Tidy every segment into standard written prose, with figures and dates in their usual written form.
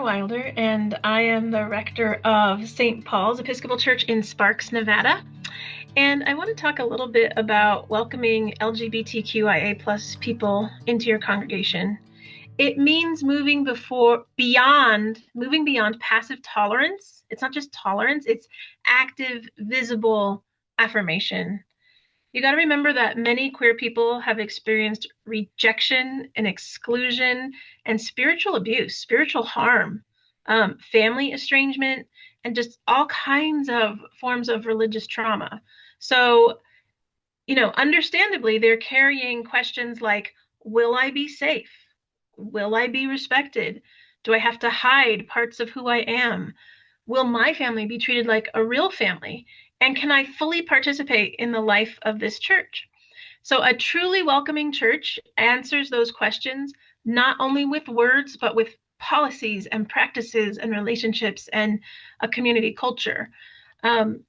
Wilder, and I am the rector of St. Paul's Episcopal Church in Sparks, Nevada. And I want to talk a little bit about welcoming LGBTQIA plus people into your congregation. It means moving beyond passive tolerance. It's not just tolerance, it's active, visible affirmation. You got to remember that many queer people have experienced rejection and exclusion and spiritual abuse, spiritual harm, family estrangement, and just all kinds of forms of religious trauma. So, understandably, they're carrying questions like, will I be safe? Will I be respected? Do I have to hide parts of who I am? Will my family be treated like a real family? And can I fully participate in the life of this church? So, a truly welcoming church answers those questions not only with words, but with policies and practices and relationships and a community culture. And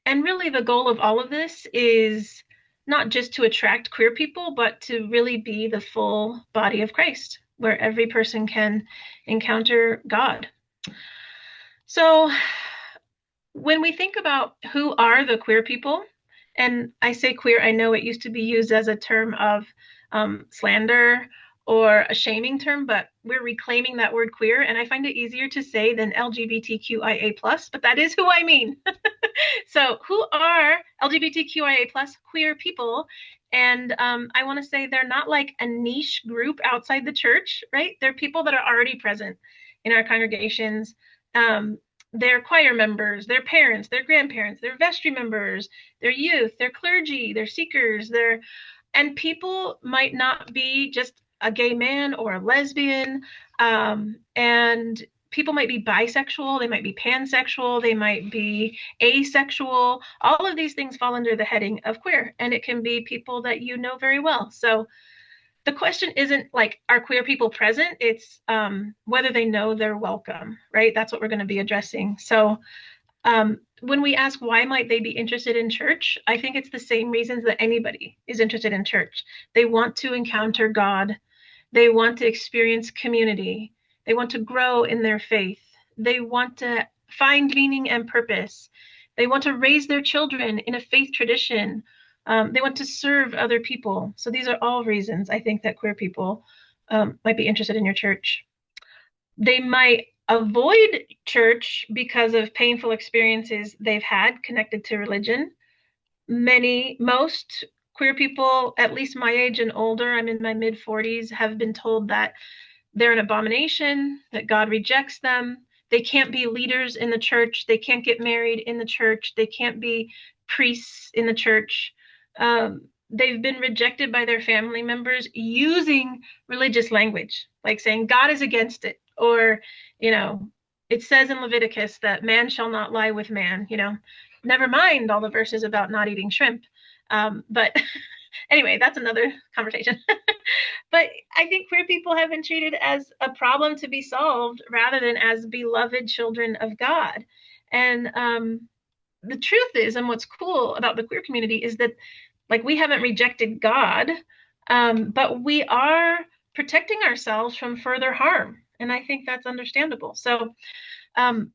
really, the goal of all of this is not just to attract queer people, but to really be the full body of Christ, where every person can encounter God. So, when we think about who are the queer people, and I say queer, I know it used to be used as a term of slander or a shaming term, but we're reclaiming that word queer, and I find it easier to say than LGBTQIA+, but that is who I mean. So who are LGBTQIA+ queer people? And I want to say they're not like a niche group outside the church, right? They're people that are already present in our congregations. They're choir members, they're parents, they're grandparents, they're vestry members, they're youth, they're clergy, they're seekers, and people might not be just a gay man or a lesbian, and people might be bisexual, they might be pansexual, they might be asexual. All of these things fall under the heading of queer, and it can be people that you know very well. So the question isn't like, are queer people present? It's whether they know they're welcome, right? That's what we're going to be addressing. So when we ask why might they be interested in church, I think it's the same reasons that anybody is interested in church. They want to encounter God. They want to experience community. They want to grow in their faith. They want to find meaning and purpose. They want to raise their children in a faith tradition. They want to serve other people. So these are all reasons I think that queer people might be interested in your church. They might avoid church because of painful experiences they've had connected to religion. Most queer people, at least my age and older, I'm in my mid 40s, have been told that they're an abomination, that God rejects them. They can't be leaders in the church. They can't get married in the church. They can't be priests in the church. They've been rejected by their family members using religious language, like saying God is against it, or, it says in Leviticus that man shall not lie with man, never mind all the verses about not eating shrimp. But anyway, that's another conversation. But I think queer people have been treated as a problem to be solved rather than as beloved children of God. And the truth is, and what's cool about the queer community is that, like, we haven't rejected God, but we are protecting ourselves from further harm. And I think that's understandable. So one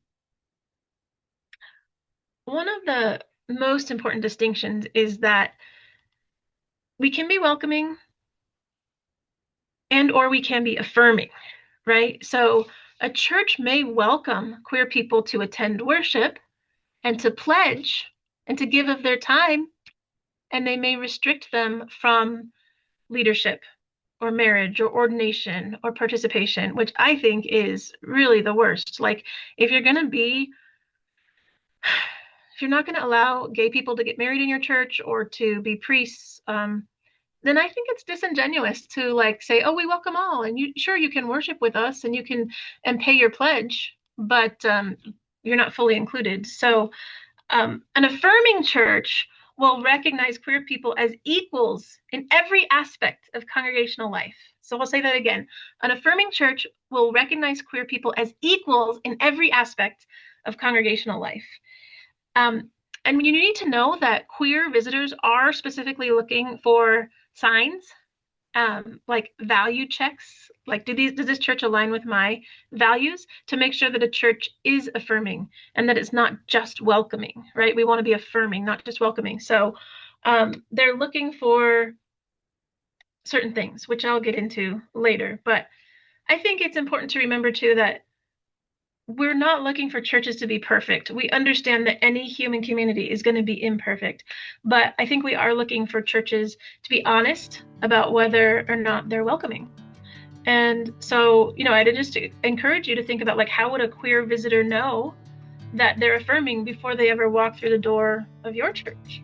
of the most important distinctions is that we can be welcoming and or we can be affirming, right? So a church may welcome queer people to attend worship and to pledge and to give of their time, and they may restrict them from leadership or marriage or ordination or participation, which I think is really the worst. Like, if you're not going to allow gay people to get married in your church or to be priests, then I think it's disingenuous to like say, oh, we welcome all, and you can worship with us and you can and pay your pledge, but you're not fully included. So an affirming church will recognize queer people as equals in every aspect of congregational life. So we'll say that again. An affirming church will recognize queer people as equals in every aspect of congregational life. And you need to know that queer visitors are specifically looking for signs like value checks, like does this church align with my values, to make sure that a church is affirming and that it's not just welcoming, right? We want to be affirming, not just welcoming. So they're looking for certain things, which I'll get into later. But I think it's important to remember too that we're not looking for churches to be perfect. We understand that any human community is going to be imperfect, but I think we are looking for churches to be honest about whether or not they're welcoming. And so, I'd just encourage you to think about, like, how would a queer visitor know that they're affirming before they ever walk through the door of your church?